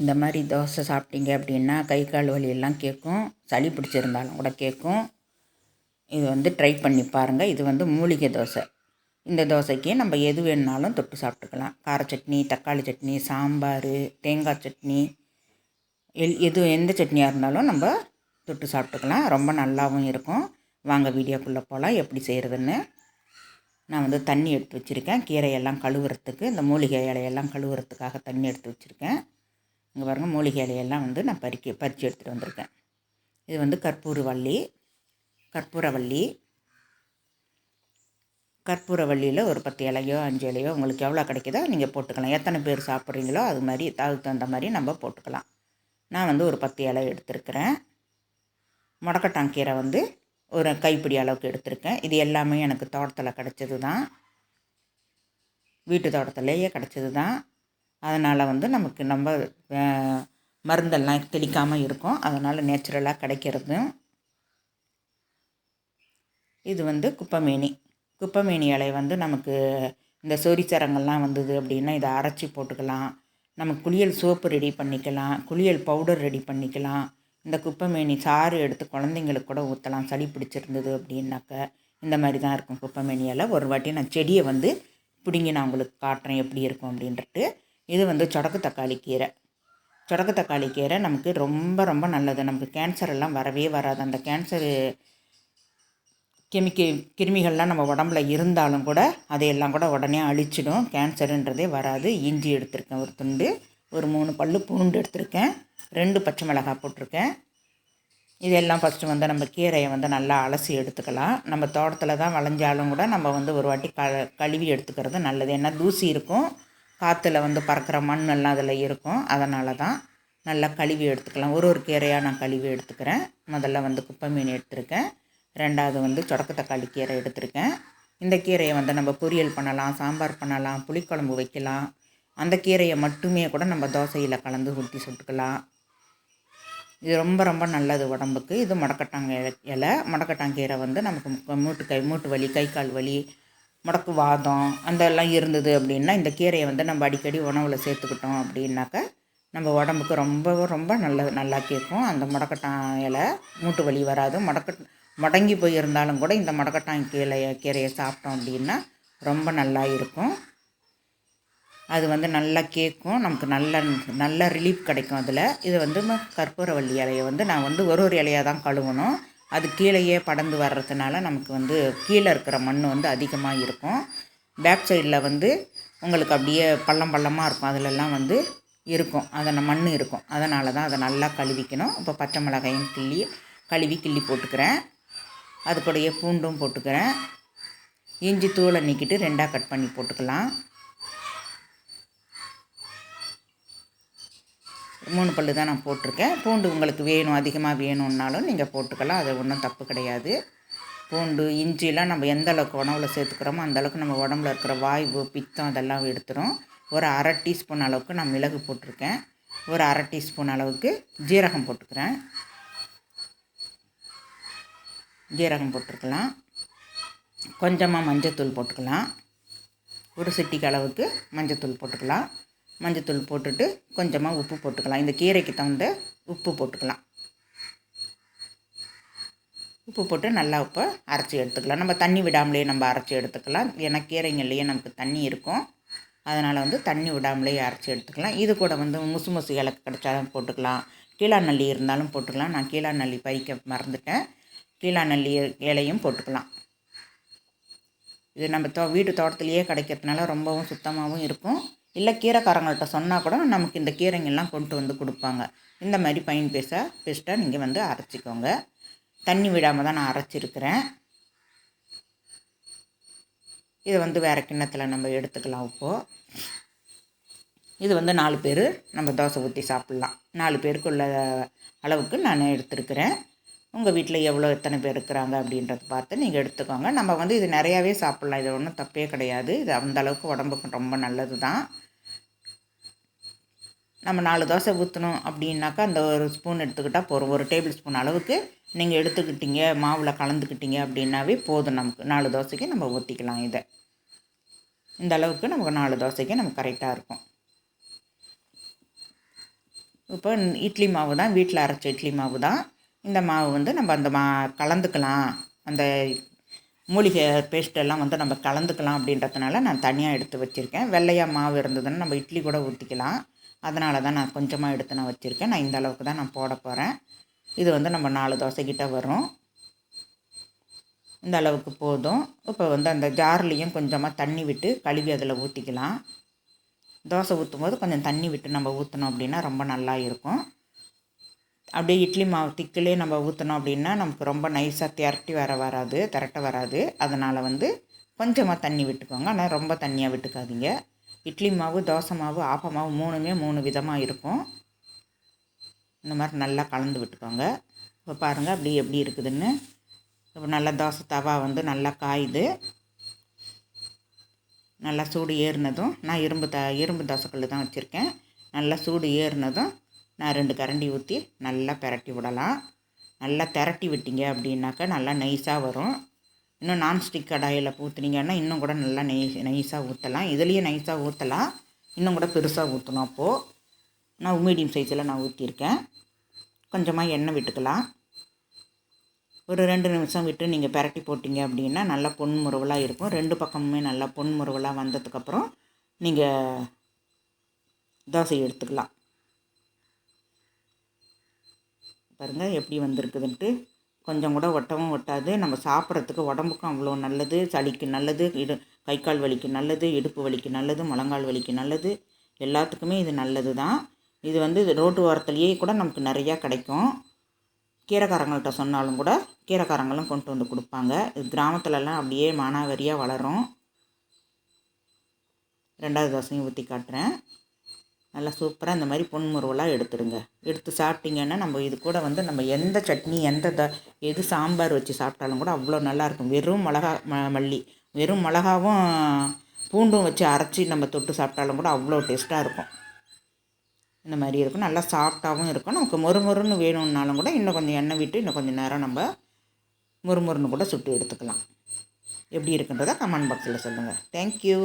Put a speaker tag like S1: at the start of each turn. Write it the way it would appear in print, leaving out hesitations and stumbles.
S1: இந்த மாதிரி தோசை சாப்பிட்டீங்க அப்படின்னா கை கால் வலியெல்லாம் கேட்கும், சளி பிடிச்சிருந்தாலும் கூட கேட்கும். இது வந்து ட்ரை பண்ணி பாருங்கள். இது வந்து மூலிகை தோசை. இந்த தோசைக்கு நம்ம எது வேணுனாலும் தொட்டு சாப்பிட்டுக்கலாம். கார சட்னி, தக்காளி சட்னி, சாம்பார், தேங்காய் சட்னி, எந்த சட்னியாக இருந்தாலும் நம்ம தொட்டு சாப்பிட்டுக்கலாம். ரொம்ப நல்லாவும் இருக்கும். வாங்க வீடியோக்குள்ளே போகலாம் எப்படி செய்கிறதுன்னு. நான் வந்து தண்ணி எடுத்து வச்சுருக்கேன். கீரையெல்லாம் கழுவுறதுக்கு, இந்த மூலிகை இலையெல்லாம் கழுவுறதுக்காக தண்ணி எடுத்து வச்சுருக்கேன். இங்கே பாருங்கள், மூலிகை இலையெல்லாம் வந்து நான் பறித்து எடுத்துகிட்டு வந்திருக்கேன். இது வந்து கற்பூரவள்ளியில் ஒரு 10 இலையோ 5 இலையோ உங்களுக்கு எவ்வளோ கிடைக்குதோ நீங்கள் போட்டுக்கலாம். எத்தனை பேர் சாப்பிட்றீங்களோ அது மாதிரி அதுக்கு தகுந்த மாதிரி நம்ம போட்டுக்கலாம். நான் வந்து ஒரு 10 இலை எடுத்துருக்கிறேன். முடக்கட்டாங்கீரை வந்து ஒரு கைப்பிடி அளவுக்கு எடுத்திருக்கேன். இது எல்லாமே எனக்கு தோட்டத்தில் கிடச்சது தான், வீட்டு தோட்டத்திலேயே கிடச்சது தான். அதனால் வந்து நமக்கு நம்ம மருந்தெல்லாம் தெளிக்காமல் இருக்கும். அதனால் நேச்சுரலாக கிடைக்கிறதும். இது வந்து குப்பைமேனி இலை வந்து நமக்கு இந்த சொரிச்சரங்கள்லாம் வந்தது அப்படின்னா இதை அரைச்சி போட்டுக்கலாம். நம்ம குளியல் சோப்பு ரெடி பண்ணிக்கலாம், குளியல் பவுடர் ரெடி பண்ணிக்கலாம். இந்த குப்பைமேனி சாறு எடுத்து குழந்தைங்களுக்கு கூட ஊற்றலாம், சளி பிடிச்சிருந்தது அப்படின்னாக்க. இந்த மாதிரி தான் இருக்கும் குப்பைமேனி இலை. ஒரு வாட்டி நான் செடியை வந்து பிடுங்கி நான் உங்களுக்கு காட்டுறேன் எப்படி இருக்கும் அப்படின்ட்டு. இது வந்து சொடக்கு தக்காளி கீரை நமக்கு ரொம்ப ரொம்ப நல்லது. நமக்கு கேன்சர் எல்லாம் வரவே வராது. அந்த கேன்சரு கிருமிகள்லாம் நம்ம உடம்புல இருந்தாலும் கூட அதையெல்லாம் கூட உடனே அழிச்சிடும். கேன்சருன்றதே வராது. இஞ்சி எடுத்திருக்கேன் ஒரு துண்டு, ஒரு 3 பல் பூண்டு எடுத்திருக்கேன், 2 பச்சை மிளகாய் போட்டிருக்கேன். இதெல்லாம் ஃபஸ்ட்டு வந்து நம்ம கீரையை வந்து நல்லா அலசி எடுத்துக்கலாம். நம்ம தோட்டத்தில் தான் விளைஞ்சாலும் கூட நம்ம வந்து ஒரு வாட்டி கழுவி எடுத்துக்கிறது நல்லது. ஏன்னா தூசி இருக்கும், காற்றுல வந்து பறக்கிற மண்ணெல்லாம் அதில் இருக்கும். அதனால தான் நல்லா கழுவி எடுத்துக்கலாம். ஒரு கீரையாக நான் கழுவி எடுத்துக்கிறேன். முதல்ல வந்து குப்பைமேனி எடுத்திருக்கேன், ரெண்டாவது வந்து சொடக்கு தக்காளி கீரை எடுத்திருக்கேன். இந்த கீரையை வந்து நம்ம பொரியல் பண்ணலாம், சாம்பார் பண்ணலாம், புளிக்குழம்பு வைக்கலாம். அந்த கீரையை மட்டுமே கூட நம்ம தோசையில் கலந்து ஊற்றி சுட்டுக்கலாம். இது ரொம்ப ரொம்ப நல்லது உடம்புக்கு. இது முடக்கட்டாங்கீரை வந்து நமக்கு மூட்டு வலி, கை கால் வலி, முடக்கு வாதம் அதெல்லாம் இருந்தது அப்படின்னா இந்த கீரையை வந்து நம்ம அடிக்கடி உணவில் சேர்த்துக்கிட்டோம் அப்படின்னாக்க நம்ம உடம்புக்கு ரொம்ப ரொம்ப நல்லா கேட்கும். அந்த முடக்கட்டான் இலை மூட்டு வலி வராது. முடங்கி போயிருந்தாலும் கூட இந்த கீரையை சாப்பிட்டோம் அப்படின்னா ரொம்ப நல்லா இருக்கும். அது வந்து நல்லா கேட்கும், நமக்கு நல்ல ரிலீஃப் கிடைக்கும் அதில். இது வந்து கற்பூரவள்ளி இலையை வந்து நான் வந்து ஒரு இலையாக தான் கழுவணும். அது கீழேயே படர்ந்து வர்றதுனால நமக்கு வந்து கீழே இருக்கிற மண் வந்து அதிகமாக இருக்கும். பேக் சைடில் வந்து உங்களுக்கு அப்படியே பள்ளமாக இருக்கும், அதிலெல்லாம் வந்து இருக்கும், அதில் மண் இருக்கும். அதனால தான் அதை நல்லா கழுவிக்கணும். இப்போ பச்சை மிளகாயும் கிள்ளி போட்டுக்கிறேன். அது கூடயே பூண்டும் போட்டுக்கிறேன். இஞ்சி தூளை நீக்கிட்டு 2ஆக கட் பண்ணி போட்டுக்கலாம். 3 பல் தான் நான் போட்டிருக்கேன். பூண்டு உங்களுக்கு அதிகமாக வேணும்னாலும் நீங்கள் போட்டுக்கலாம், அது ஒன்றும் தப்பு கிடையாது. பூண்டு இஞ்சிலாம் நம்ம எந்த அளவுக்கு உணவில் சேர்த்துக்கிறோமோ அந்தளவுக்கு நம்ம உடம்புல இருக்கிற வாய்வு, பித்தம் அதெல்லாம் எடுத்துரும். ஒரு 1/2 டீஸ்பூன் அளவுக்கு நான் மிளகு போட்டிருக்கேன், ஒரு 1/2 டீஸ்பூன் அளவுக்கு ஜீரகம் போட்டுருக்கலாம். கொஞ்சமாக மஞ்சத்தூள் போட்டுக்கலாம், ஒரு சிட்டிக்கு அளவுக்கு மஞ்சத்தூள் போட்டுக்கலாம். மஞ்சத்தூள் போட்டுட்டு கொஞ்சமாக உப்பு போட்டுக்கலாம். இந்த கீரைக்கு தகுந்த உப்பு போட்டுக்கலாம். உப்பு போட்டு நல்லா அரைச்சி எடுத்துக்கலாம். நம்ம தண்ணி விடாமலே நம்ம அரைச்சி எடுத்துக்கலாம். ஏன்னா கீரைங்கள்லேயே நமக்கு தண்ணி இருக்கும், அதனால் வந்து தண்ணி விடாமலே அரைச்சி எடுத்துக்கலாம். இது கூட வந்து முசு இலை கிடைச்சாலும் போட்டுக்கலாம், கீழாநெல்லி இருந்தாலும் போட்டுக்கலாம். நான் கீழாநெல்லி பறிக்க மறந்துட்டேன், கீழாநெல்லி இலையும் போட்டுக்கலாம். இது நம்ம வீட்டு தோட்டத்திலேயே கிடைக்கிறதுனால ரொம்பவும் சுத்தமாகவும் இருக்கும். இல்லை கீரைக்காரங்கள்ட்ட சொன்னால் கூட நமக்கு இந்த கீரைங்கள்லாம் கொண்டு வந்து கொடுப்பாங்க. இந்த மாதிரி பைன் பேஸ்ட்டாக நீங்கள் வந்து அரைச்சிக்கோங்க. தண்ணி விடாமல் தான் நான் அரைச்சிருக்கிறேன். இதை வந்து வேறு கிண்ணத்தில் நம்ம எடுத்துக்கலாம். இப்போது இது வந்து 4 பேர் நம்ம தோசை ஊற்றி சாப்பிட்லாம். 4 பேருக்குள்ள அளவுக்கு நான் எடுத்துருக்கிறேன். உங்கள் வீட்டில் எத்தனை பேர் இருக்கிறாங்க அப்படின்றத பார்த்து நீங்கள் எடுத்துக்கோங்க. நம்ம வந்து இது நிறையாவே சாப்பிட்லாம், இது ஒன்றும் தப்பே கிடையாது. இது அந்தளவுக்கு உடம்புக்கு ரொம்ப நல்லது தான். நம்ம 4 தோசை ஊற்றணும் அப்படின்னாக்கா அந்த ஒரு ஸ்பூன் எடுத்துக்கிட்டால் போதும். ஒரு டேபிள் ஸ்பூன் அளவுக்கு நீங்கள் எடுத்துக்கிட்டீங்க, மாவில் கலந்துக்கிட்டீங்க அப்படின்னாவே போதும். நமக்கு 4 தோசைக்கு நம்ம ஊற்றிக்கலாம். இதை இந்த அளவுக்கு நமக்கு 4 தோசைக்கு நமக்கு கரெக்டாக இருக்கும். இப்போ இட்லி மாவு தான், வீட்டில் அரைச்ச இட்லி மாவு தான். இந்த மாவு வந்து நம்ம அந்த கலந்துக்கலாம், அந்த மூலிகை பேஸ்ட்டெல்லாம் வந்து நம்ம கலந்துக்கலாம் அப்படின்றதுனால நான் தனியாக எடுத்து வச்சுருக்கேன். வெள்ளையாக மாவு இருந்ததுன்னா நம்ம இட்லி கூட ஊற்றிக்கலாம். அதனால தான் நான் கொஞ்சமாக எடுத்து நான் வச்சுருக்கேன். நான் இந்த அளவுக்கு தான் நான் போட போகிறேன். இது வந்து நம்ம 4 தோசைக்கிட்ட வரும். இந்த அளவுக்கு போதும். இப்போ வந்து அந்த ஜார்லேயும் கொஞ்சமாக தண்ணி விட்டு கழுவி அதில் ஊற்றிக்கலாம். தோசை ஊற்றும் போது கொஞ்சம் தண்ணி விட்டு நம்ம ஊற்றினோம் அப்படின்னா ரொம்ப நல்லா இருக்கும். அப்படியே இட்லி மாவு திக்கிலே நம்ம ஊற்றினோம் அப்படின்னா நமக்கு ரொம்ப நைஸாக திரட்ட வராது. அதனால் வந்து கொஞ்சமாக தண்ணி விட்டுக்கோங்க. ஆனால் ரொம்ப தண்ணியாக விட்டுக்காதீங்க. இட்லி மாவு, தோசை மாவு, ஆப்ப மாவு 3மே 3 விதமாக இருக்கும். இந்த மாதிரி நல்லா கலந்து விட்டுக்கோங்க. இப்போ பாருங்கள் அப்படி எப்படி இருக்குதுன்னு. இப்போ நல்லா தோசை தவா வந்து நல்லா காயுது. நல்லா சூடு ஏறினதும் நான் இரும்பு தோசைக்கல் தான் வச்சுருக்கேன். நல்லா சூடு ஏறினதும் நான் 2 கரண்டி ஊற்றி நல்லா பிரட்டி விடலாம். நல்லா திரட்டி விட்டீங்க அப்படின்னாக்கா நல்லா நைஸாக வரும். இன்னும் நான்ஸ்டிக் கடாயில் ஊற்றுனீங்கன்னா இன்னும் கூட நல்லா நைஸாக ஊற்றலாம். இதுலேயே நைஸாக ஊற்றலாம், இன்னும் கூட பெருசாக ஊற்றணும். அப்போது நான் மீடியம் சைஸில் நான் ஊற்றிருக்கேன். கொஞ்சமாக எண்ணெய் விட்டுக்கலாம். ஒரு 2 நிமிஷம் விட்டு நீங்கள் பிரட்டி போட்டிங்க அப்படின்னா நல்லா பொன்முறுவலாக இருக்கும். 2 பக்கமுமே நல்லா பொன்முறுவலாக வந்ததுக்கப்புறம் நீங்கள் தோசை எடுத்துக்கலாம். பாருங்கள் எப்படி வந்திருக்குதுன்ட்டு. கொஞ்சம் கூட ஒட்டவும் ஒட்டாது. நம்ம சாப்பிட்றதுக்கு உடம்புக்கும் அவ்வளோ நல்லது. சளிக்கு நல்லது, கை கால் வலிக்கு நல்லது, இடுப்பு வலிக்கு நல்லது, முழங்கால் வலிக்கு நல்லது, எல்லாத்துக்குமே இது நல்லது தான். இது வந்து ரோட்டு ஓரத்துலேயே கூட நமக்கு நிறையா கிடைக்கும். கீரைக்காரங்கள்ட்ட சொன்னாலும் கூட கீரைக்காரங்களும் கொண்டு வந்து கொடுப்பாங்க. இது கிராமத்துலலாம் அப்படியே மானாவரியாக வளரும். 2வது தோசையும் ஊற்றி காட்டுறேன். நல்லா சூப்பராக இந்த மாதிரி பொன்முறுவலாக எடுத்து சாப்பிட்டிங்கன்னா நம்ம இது கூட வந்து நம்ம எந்த சட்னி எது சாம்பார் வச்சு சாப்பிட்டாலும் கூட அவ்வளோ நல்லாயிருக்கும். வெறும் மிளகா மல்லி வெறும் மிளகாவும் பூண்டும் வச்சு அரைச்சி நம்ம தொட்டு சாப்பிட்டாலும் கூட அவ்வளோ டேஸ்ட்டாக இருக்கும். இந்த மாதிரி இருக்கும். நல்லா சாஃப்டாகவும் இருக்கும். நமக்கு மொறுமொறுன்னு வேணும்னாலும் கூட இன்னும் கொஞ்சம் எண்ணெய் விட்டு இன்னும் கொஞ்சம் நேரம் நம்ம மொறுமொறுன்னு கூட சுட்டு எடுத்துக்கலாம். எப்படி இருக்குன்றதை கமெண்ட் பாக்ஸில் சொல்லுங்கள். தேங்க்யூ.